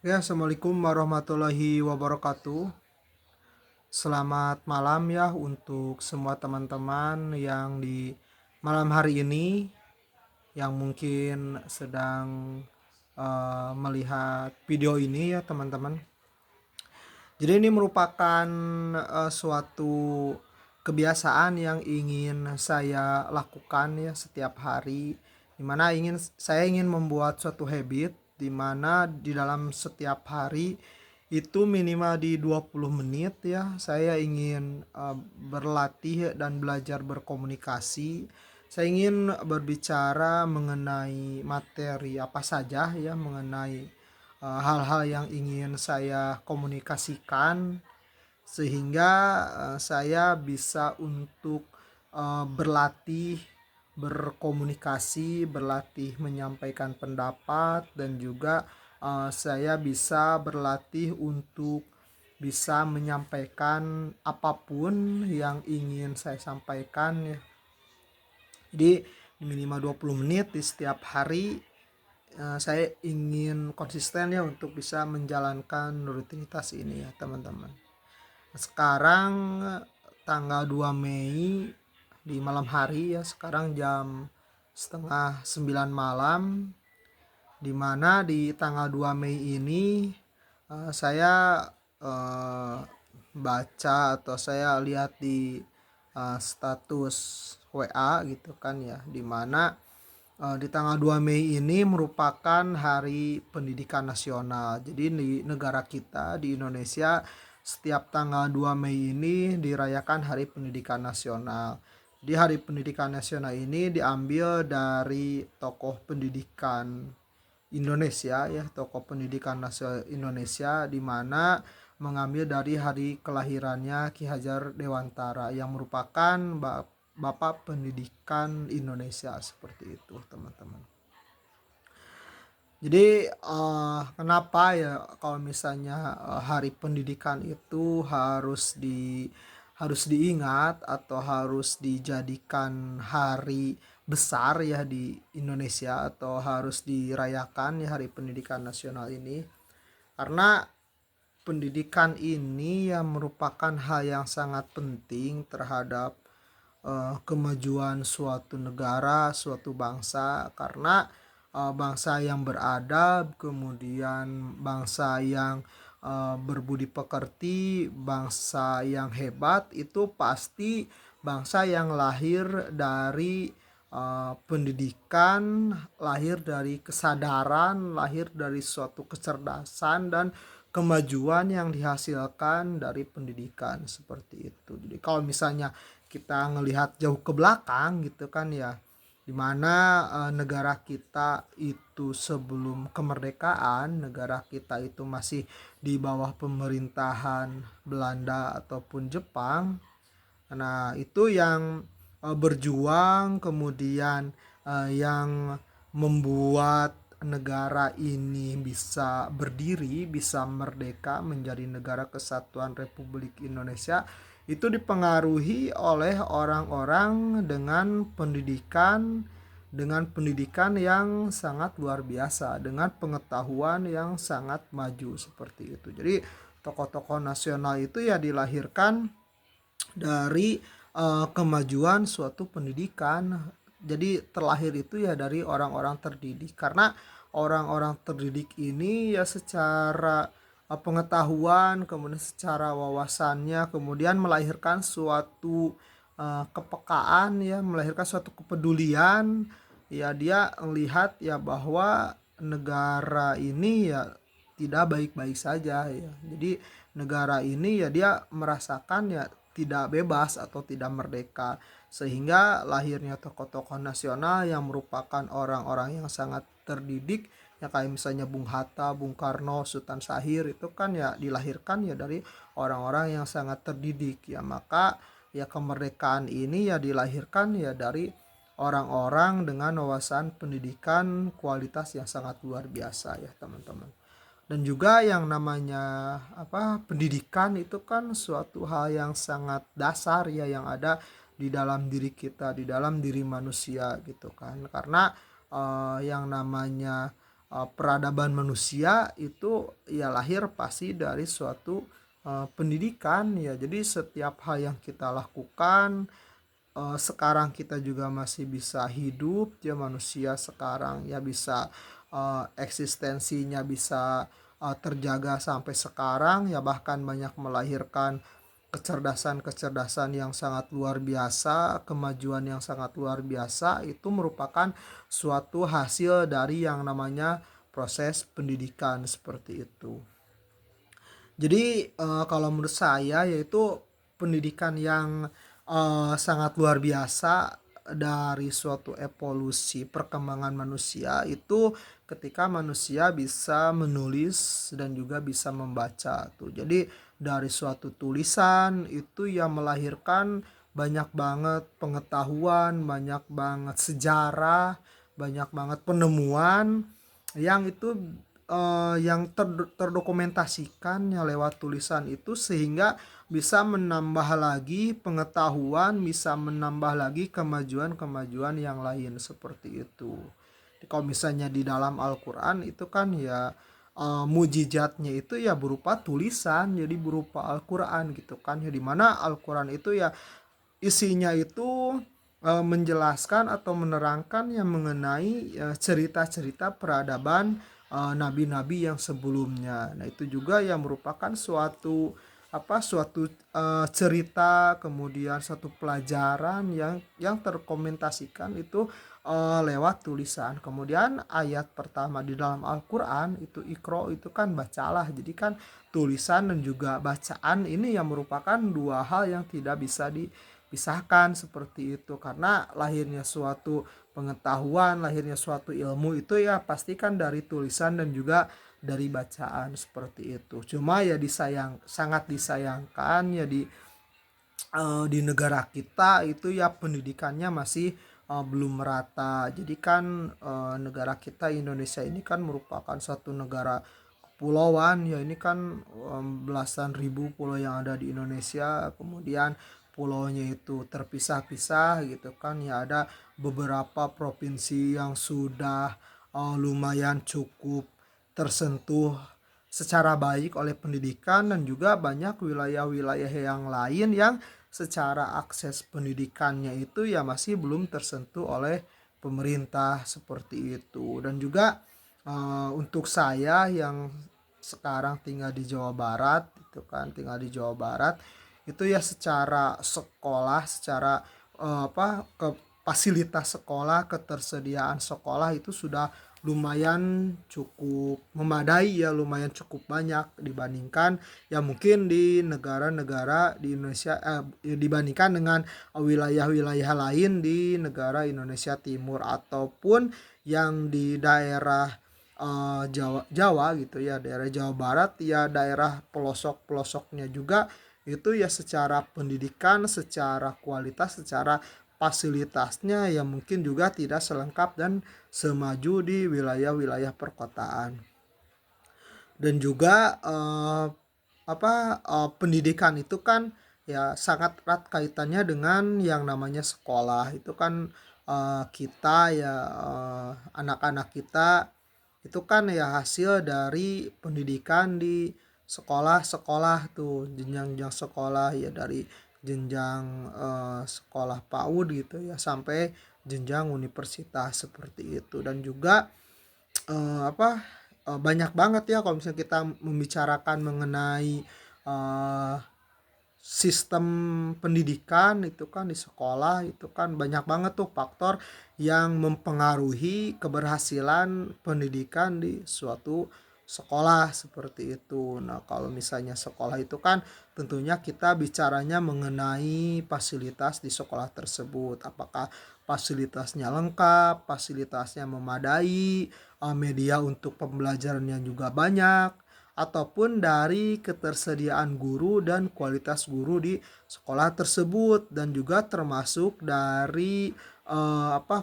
Ya, Assalamualaikum warahmatullahi wabarakatuh. Selamat malam ya untuk semua teman-teman yang di malam hari ini yang mungkin sedang melihat video ini ya teman-teman. Jadi ini merupakan suatu kebiasaan yang ingin saya lakukan ya setiap hari, dimana saya ingin membuat suatu habit di mana di dalam setiap hari itu minimal di 20 menit ya saya ingin berlatih dan belajar berkomunikasi. Saya ingin berbicara mengenai materi apa saja ya, mengenai hal-hal yang ingin saya komunikasikan, sehingga saya bisa untuk berlatih berkomunikasi, berlatih menyampaikan pendapat, dan juga saya bisa berlatih untuk bisa menyampaikan apapun yang ingin saya sampaikan ya. Jadi minimal 20 menit di setiap hari. Saya ingin konsisten ya untuk bisa menjalankan rutinitas ini ya teman-teman. Sekarang tanggal 2 Mei di malam hari ya, sekarang jam setengah 9 malam, dimana di tanggal 2 Mei ini saya eh, baca atau saya lihat di status WA gitu kan ya, dimana di tanggal 2 Mei ini merupakan Hari Pendidikan Nasional. Jadi di negara kita di Indonesia setiap tanggal 2 Mei ini dirayakan Hari Pendidikan Nasional. Di Hari Pendidikan Nasional ini diambil dari tokoh pendidikan Indonesia ya, tokoh pendidikan nasional Indonesia, di mana mengambil dari hari kelahirannya Ki Hajar Dewantara yang merupakan Bapak Pendidikan Indonesia, seperti itu teman-teman. Jadi kenapa ya kalau misalnya hari pendidikan itu harus diingat atau harus dijadikan hari besar ya di Indonesia, atau harus dirayakan ya hari pendidikan nasional ini, karena pendidikan ini yang merupakan hal yang sangat penting terhadap kemajuan suatu negara, suatu bangsa, karena bangsa yang beradab, kemudian bangsa yang berbudi pekerti, bangsa yang hebat, itu pasti bangsa yang lahir dari pendidikan, lahir dari kesadaran, lahir dari suatu kecerdasan dan kemajuan yang dihasilkan dari pendidikan, seperti itu. Jadi kalau misalnya kita ngelihat jauh ke belakang gitu kan ya, dimana negara kita itu sebelum kemerdekaan, negara kita itu masih di bawah pemerintahan Belanda ataupun Jepang. Nah itu yang berjuang, kemudian yang membuat negara ini bisa berdiri, bisa merdeka menjadi negara kesatuan Republik Indonesia, itu dipengaruhi oleh orang-orang dengan pendidikan yang sangat luar biasa, dengan pengetahuan yang sangat maju, seperti itu. Jadi tokoh-tokoh nasional itu ya dilahirkan dari kemajuan suatu pendidikan. Jadi terlahir itu ya dari orang-orang terdidik, karena orang-orang terdidik ini ya secara pengetahuan, kemudian secara wawasannya, kemudian melahirkan suatu kepekaan ya, melahirkan suatu kepedulian ya. Dia melihat ya bahwa negara ini ya tidak baik-baik saja ya. Jadi negara ini ya dia merasakan ya tidak bebas atau tidak merdeka, sehingga lahirnya tokoh-tokoh nasional yang merupakan orang-orang yang sangat terdidik ya, kayak misalnya Bung Hatta, Bung Karno, Sultan Syahir, itu kan ya dilahirkan ya dari orang-orang yang sangat terdidik ya. Maka ya kemerdekaan ini ya dilahirkan ya dari orang-orang dengan wawasan pendidikan kualitas yang sangat luar biasa ya teman-teman. Dan juga yang namanya pendidikan itu kan suatu hal yang sangat dasar ya, yang ada di dalam diri kita, di dalam diri manusia gitu kan. Karena yang namanya peradaban manusia itu ya lahir pasti dari suatu pendidikan ya. Jadi setiap hal yang kita lakukan, sekarang kita juga masih bisa hidup ya, manusia sekarang ya bisa eksistensinya bisa terjaga sampai sekarang ya, bahkan banyak melahirkan kecerdasan-kecerdasan yang sangat luar biasa, kemajuan yang sangat luar biasa. Itu merupakan suatu hasil dari yang namanya proses pendidikan seperti itu. Jadi kalau menurut saya yaitu pendidikan yang sangat luar biasa dari suatu evolusi perkembangan manusia itu ketika manusia bisa menulis dan juga bisa membaca tuh. Jadi dari suatu tulisan itu yang melahirkan banyak banget pengetahuan, banyak banget sejarah, banyak banget penemuan yang itu yang terdokumentasikan ya lewat tulisan itu, sehingga bisa menambah lagi pengetahuan, bisa menambah lagi kemajuan-kemajuan yang lain seperti itu. Kalau misalnya di dalam Al-Qur'an itu kan ya mujizatnya itu ya berupa tulisan, jadi berupa Al-Qur'an gitu kan ya, dimana Al-Qur'an itu ya isinya itu menjelaskan atau menerangkan yang mengenai cerita-cerita peradaban nabi-nabi yang sebelumnya. Nah, itu juga yang merupakan suatu cerita, kemudian satu pelajaran yang terkomentasikan itu lewat tulisan. Kemudian ayat pertama di dalam Al-Qur'an itu Iqra, itu kan bacalah. Jadi kan tulisan dan juga bacaan ini yang merupakan dua hal yang tidak bisa dipisahkan seperti itu, karena lahirnya suatu pengetahuan, lahirnya suatu ilmu itu ya pastikan dari tulisan dan juga dari bacaan seperti itu. Cuma ya sangat disayangkan ya di negara kita itu ya pendidikannya masih belum merata. Jadi kan negara kita Indonesia ini kan merupakan satu negara kepulauan ya, ini kan belasan ribu pulau yang ada di Indonesia, kemudian pulaunya itu terpisah-pisah gitu kan ya, ada beberapa provinsi yang sudah lumayan cukup tersentuh secara baik oleh pendidikan, dan juga banyak wilayah-wilayah yang lain yang secara akses pendidikannya itu ya masih belum tersentuh oleh pemerintah seperti itu. Dan juga untuk saya yang sekarang tinggal di Jawa Barat itu kan, tinggal di Jawa Barat itu ya secara sekolah, secara ke fasilitas sekolah, ketersediaan sekolah itu sudah lumayan cukup memadai ya, lumayan cukup banyak dibandingkan ya mungkin di negara-negara di Indonesia, dibandingkan dengan wilayah-wilayah lain di negara Indonesia Timur, ataupun yang di daerah Jawa gitu ya, daerah Jawa Barat ya, daerah pelosok-pelosoknya juga itu ya secara pendidikan, secara kualitas, secara fasilitasnya ya mungkin juga tidak selengkap dan semaju di wilayah-wilayah perkotaan. Dan juga pendidikan itu kan ya sangat erat kaitannya dengan yang namanya sekolah. Itu kan kita ya, anak-anak kita itu kan ya hasil dari pendidikan di sekolah-sekolah tuh, jenjang-jenjang sekolah ya, dari jenjang sekolah PAUD gitu ya sampai jenjang universitas seperti itu. Dan juga banyak banget ya kalau misalnya kita membicarakan mengenai eh, sistem pendidikan itu kan di sekolah, itu kan banyak banget tuh faktor yang mempengaruhi keberhasilan pendidikan di suatu sekolah seperti itu. Nah, kalau misalnya sekolah itu kan tentunya kita bicaranya mengenai fasilitas di sekolah tersebut. Apakah fasilitasnya lengkap, fasilitasnya memadai, media untuk pembelajarannya juga banyak, ataupun dari ketersediaan guru dan kualitas guru di sekolah tersebut, dan juga termasuk dari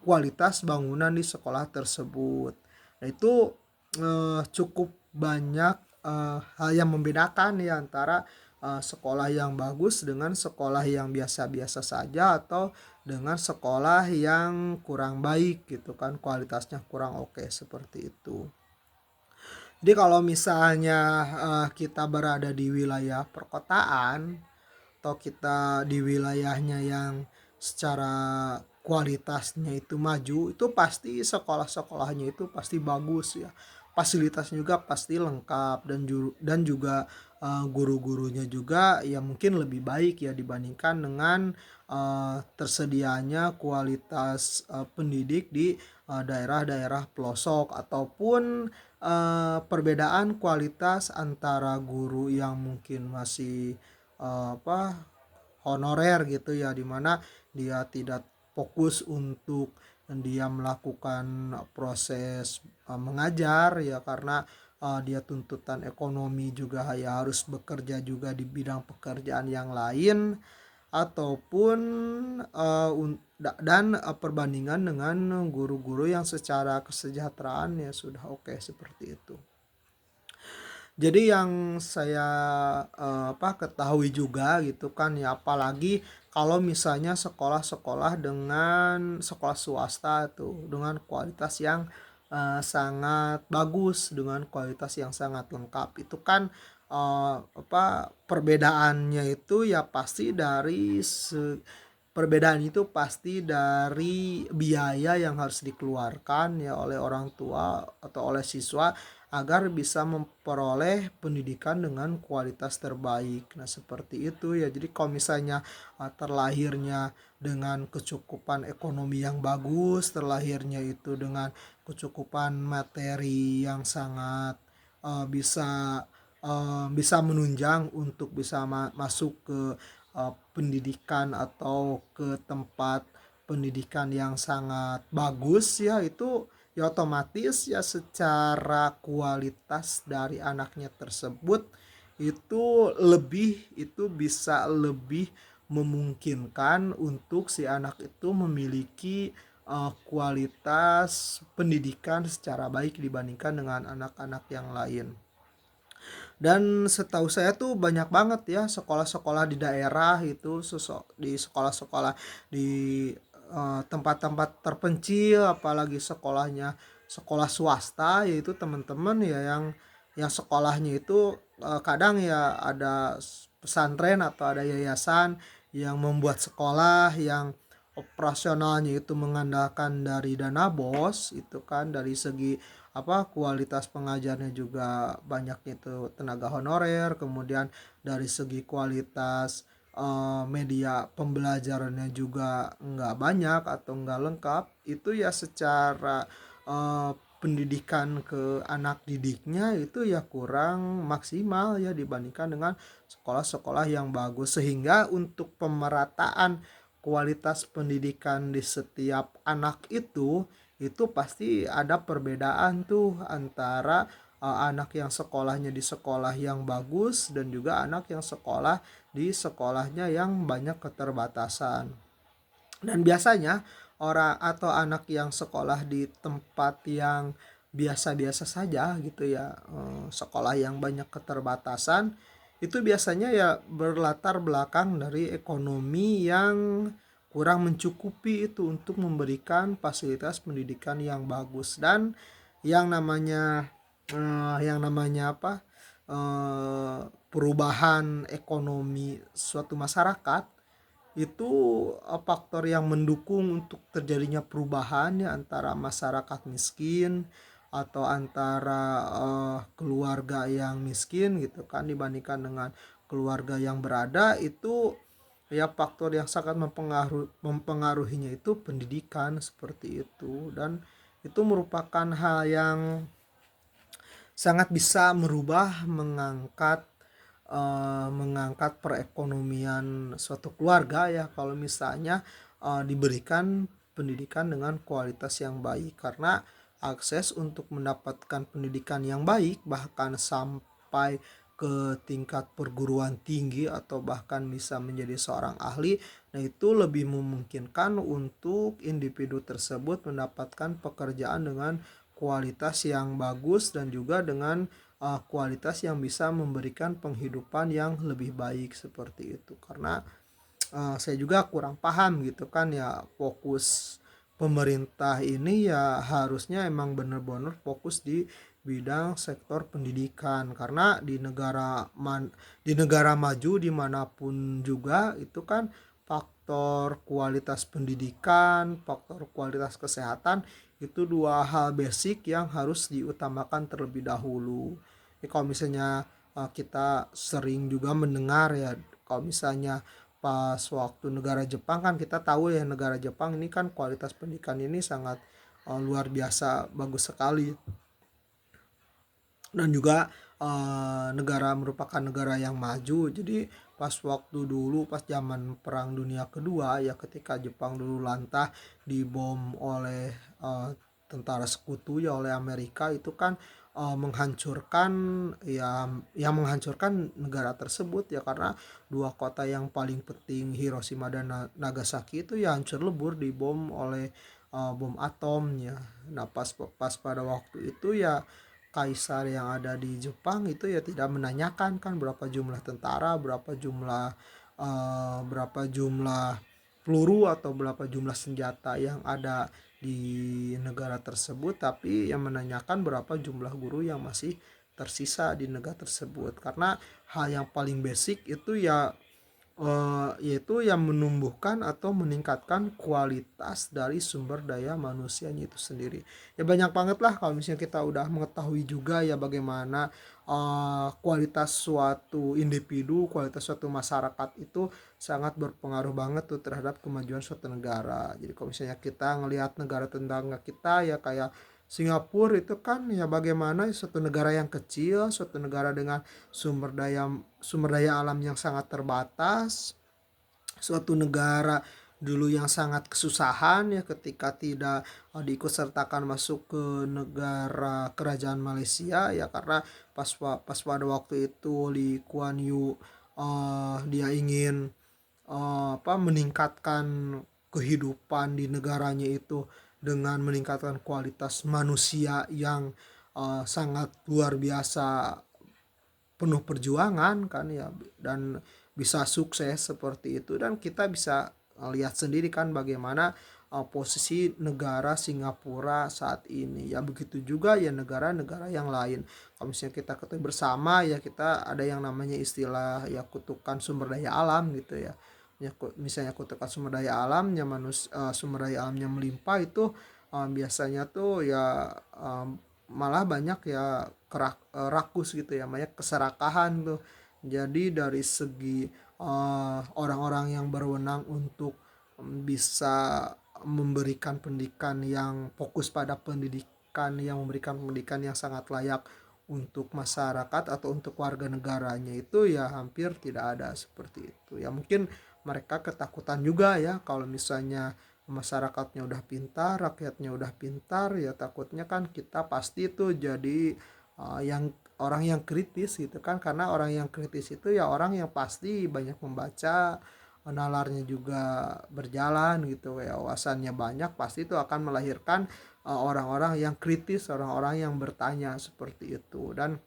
kualitas bangunan di sekolah tersebut. Nah, itu cukup banyak hal yang membedakan ya antara sekolah yang bagus dengan sekolah yang biasa-biasa saja, atau dengan sekolah yang kurang baik gitu kan, kualitasnya kurang oke seperti itu. Jadi kalau misalnya, kita berada di wilayah perkotaan atau kita di wilayahnya yang secara kualitasnya itu maju, itu pasti sekolah-sekolahnya itu pasti bagus ya. Fasilitasnya juga pasti lengkap dan juga, guru-gurunya juga ya mungkin lebih baik ya dibandingkan dengan, tersedianya kualitas, pendidik di, daerah-daerah pelosok ataupun, perbedaan kualitas antara guru yang mungkin masih, honorer gitu ya, dimana dia tidak fokus untuk dia melakukan proses, mengajar ya karena, dia tuntutan ekonomi juga ya harus bekerja juga di bidang pekerjaan yang lain ataupun, perbandingan dengan guru-guru yang secara kesejahteraan ya sudah oke seperti itu. Jadi yang saya, ketahui juga gitu kan ya, apalagi kalau misalnya sekolah-sekolah dengan sekolah swasta tuh dengan kualitas yang, sangat bagus, dengan kualitas yang sangat lengkap. Itu kan, perbedaannya itu ya pasti dari perbedaan itu pasti dari biaya yang harus dikeluarkan ya oleh orang tua atau oleh siswa agar bisa memperoleh pendidikan dengan kualitas terbaik. Nah, seperti itu ya. Jadi kalau misalnya terlahirnya dengan kecukupan ekonomi yang bagus, terlahirnya itu dengan kecukupan materi yang sangat bisa menunjang untuk bisa masuk ke pendidikan atau ke tempat pendidikan yang sangat bagus ya, itu ya otomatis ya secara kualitas dari anaknya tersebut itu bisa lebih memungkinkan untuk si anak itu memiliki kualitas pendidikan secara baik dibandingkan dengan anak-anak yang lain. Dan setahu saya tuh banyak banget ya sekolah-sekolah di daerah itu di sekolah-sekolah di tempat-tempat terpencil, apalagi sekolahnya sekolah swasta, yaitu teman-teman ya yang sekolahnya itu kadang ya ada pesantren atau ada yayasan yang membuat sekolah yang operasionalnya itu mengandalkan dari dana bos itu kan, dari segi kualitas pengajarnya juga banyak itu tenaga honorer, kemudian dari segi kualitas media pembelajarannya juga nggak banyak atau nggak lengkap, itu ya secara pendidikan ke anak didiknya itu ya kurang maksimal ya dibandingkan dengan sekolah-sekolah yang bagus, sehingga untuk pemerataan kualitas pendidikan di setiap anak itu pasti ada perbedaan tuh antara anak yang sekolahnya di sekolah yang bagus dan juga anak yang sekolah di sekolahnya yang banyak keterbatasan. Dan biasanya orang atau anak yang sekolah di tempat yang biasa-biasa saja gitu ya, sekolah yang banyak keterbatasan, itu biasanya ya berlatar belakang dari ekonomi yang kurang mencukupi itu untuk memberikan fasilitas pendidikan yang bagus. Dan yang namanya perubahan ekonomi suatu masyarakat itu faktor yang mendukung untuk terjadinya perubahan ya antara masyarakat miskin atau antara keluarga yang miskin gitu kan dibandingkan dengan keluarga yang berada, itu ya faktor yang sangat mempengaruhinya itu pendidikan seperti itu. Dan itu merupakan hal yang sangat bisa mengangkat perekonomian suatu keluarga ya kalau misalnya diberikan pendidikan dengan kualitas yang baik, karena akses untuk mendapatkan pendidikan yang baik bahkan sampai ke tingkat perguruan tinggi atau bahkan bisa menjadi seorang ahli, nah itu lebih memungkinkan untuk individu tersebut mendapatkan pekerjaan dengan kualitas yang bagus dan juga dengan kualitas yang bisa memberikan penghidupan yang lebih baik seperti itu. Karena saya juga kurang paham gitu kan ya, fokus pemerintah ini ya harusnya emang bener-bener fokus di bidang sektor pendidikan. Karena di negara maju dimanapun juga itu kan faktor kualitas pendidikan, faktor kualitas kesehatan itu dua hal basic yang harus diutamakan terlebih dahulu. Kalau misalnya kita sering juga mendengar ya, kalau misalnya pas waktu negara Jepang kan kita tahu ya, negara Jepang ini kan kualitas pendidikan ini sangat luar biasa bagus sekali, dan juga negara merupakan negara yang maju. Jadi pas waktu dulu pas zaman Perang Dunia Kedua ya, ketika Jepang dulu lantah dibom oleh tentara sekutu ya, oleh Amerika, itu kan menghancurkan ya, yang menghancurkan negara tersebut ya, karena dua kota yang paling penting Hiroshima dan Nagasaki itu ya hancur lebur dibom oleh bom atomnya. Nah pas pada waktu itu ya, kaisar yang ada di Jepang itu ya tidak menanyakan kan berapa jumlah tentara, berapa jumlah peluru atau berapa jumlah senjata yang ada di negara tersebut, tapi yang menanyakan berapa jumlah guru yang masih tersisa di negara tersebut. Karena hal yang paling basic itu ya yaitu yang menumbuhkan atau meningkatkan kualitas dari sumber daya manusianya itu sendiri. Ya banyak banget lah kalau misalnya kita udah mengetahui juga ya bagaimana kualitas suatu individu, kualitas suatu masyarakat itu sangat berpengaruh banget tuh terhadap kemajuan suatu negara. Jadi kalau misalnya kita ngelihat negara tetangga kita ya kayak Singapura, itu kan ya bagaimana suatu negara yang kecil, suatu negara dengan sumber daya alam yang sangat terbatas, suatu negara dulu yang sangat kesusahan ya ketika tidak diikutsertakan masuk ke negara kerajaan Malaysia ya, karena pas pada waktu itu Lee Kuan Yew dia ingin meningkatkan kehidupan di negaranya itu dengan meningkatkan kualitas manusia yang sangat luar biasa, penuh perjuangan kan ya, dan bisa sukses seperti itu. Dan kita bisa lihat sendiri kan bagaimana posisi negara Singapura saat ini ya, begitu juga ya negara-negara yang lain. Kalau misalnya kita ketahui bersama ya, kita ada yang namanya istilah ya kutukan sumber daya alam gitu ya. Ya misalnya kutukan sumber daya alamnya sumber daya alamnya melimpah itu biasanya tuh ya malah banyak ya rakus gitu ya, banyak keserakahan tuh. Jadi dari segi orang-orang yang berwenang untuk bisa memberikan pendidikan yang fokus pada pendidikan, yang memberikan pendidikan yang sangat layak untuk masyarakat atau untuk warga negaranya itu ya hampir tidak ada seperti itu ya. Mungkin mereka ketakutan juga ya, kalau misalnya masyarakatnya udah pintar, rakyatnya udah pintar ya, takutnya kan kita pasti tuh jadi yang orang yang kritis gitu kan. Karena orang yang kritis itu ya orang yang pasti banyak membaca, nalarnya juga berjalan gitu ya, wawasannya banyak, pasti itu akan melahirkan orang-orang yang kritis, orang-orang yang bertanya seperti itu. Dan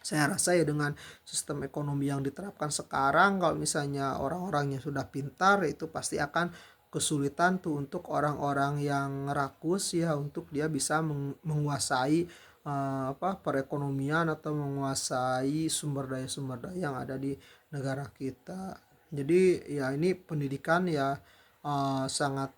saya rasa ya dengan sistem ekonomi yang diterapkan sekarang, kalau misalnya orang-orangnya sudah pintar itu pasti akan kesulitan tuh untuk orang-orang yang rakus ya, untuk dia bisa menguasai perekonomian atau menguasai sumber daya yang ada di negara kita. Jadi ya ini pendidikan ya sangat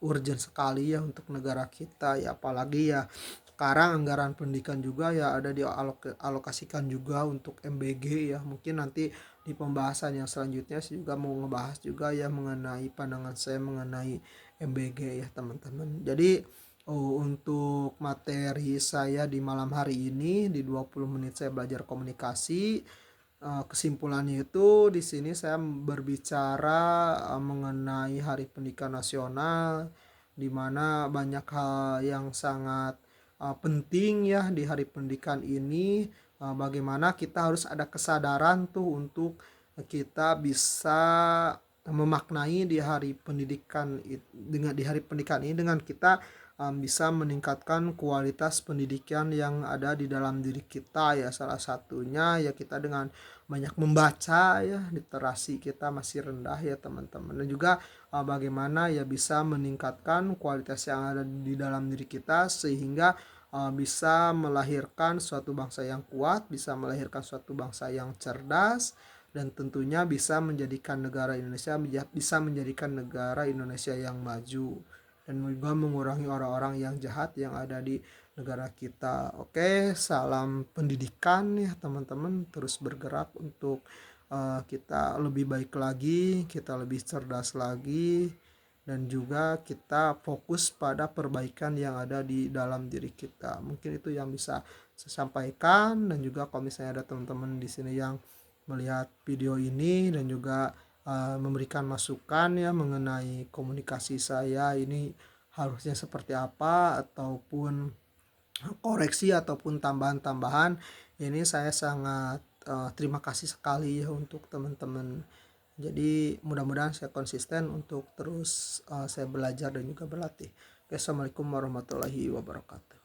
urgent sekali ya untuk negara kita ya, apalagi ya sekarang anggaran pendidikan juga ya ada dialokasikan juga untuk MBG ya. Mungkin nanti di pembahasan yang selanjutnya saya juga mau ngebahas juga ya mengenai pandangan saya mengenai MBG ya teman-teman. Jadi untuk materi saya di malam hari ini di 20 menit saya belajar komunikasi, kesimpulannya itu di sini saya berbicara mengenai Hari Pendidikan Nasional, di mana banyak hal yang sangat penting ya di Hari Pendidikan ini. Bagaimana kita harus ada kesadaran tuh untuk kita bisa memaknai di Hari Pendidikan ini dengan kita bisa meningkatkan kualitas pendidikan yang ada di dalam diri kita ya. Salah satunya ya kita dengan banyak membaca ya, literasi kita masih rendah ya teman-teman. Dan juga bagaimana ya bisa meningkatkan kualitas yang ada di dalam diri kita sehingga bisa melahirkan suatu bangsa yang kuat, bisa melahirkan suatu bangsa yang cerdas, dan tentunya bisa menjadikan negara Indonesia yang maju, dan juga mengurangi orang-orang yang jahat yang ada di negara kita. Oke, salam pendidikan ya teman-teman, terus bergerak untuk kita lebih baik lagi, kita lebih cerdas lagi, dan juga kita fokus pada perbaikan yang ada di dalam diri kita. Mungkin itu yang bisa saya sampaikan, dan juga kalau misalnya ada teman-teman di sini yang melihat video ini dan juga memberikan masukan ya mengenai komunikasi saya ini harusnya seperti apa, ataupun koreksi ataupun tambahan-tambahan, ini saya sangat terima kasih sekali ya untuk teman-teman. Jadi mudah-mudahan saya konsisten untuk terus saya belajar dan juga berlatih. Oke, assalamualaikum warahmatullahi wabarakatuh.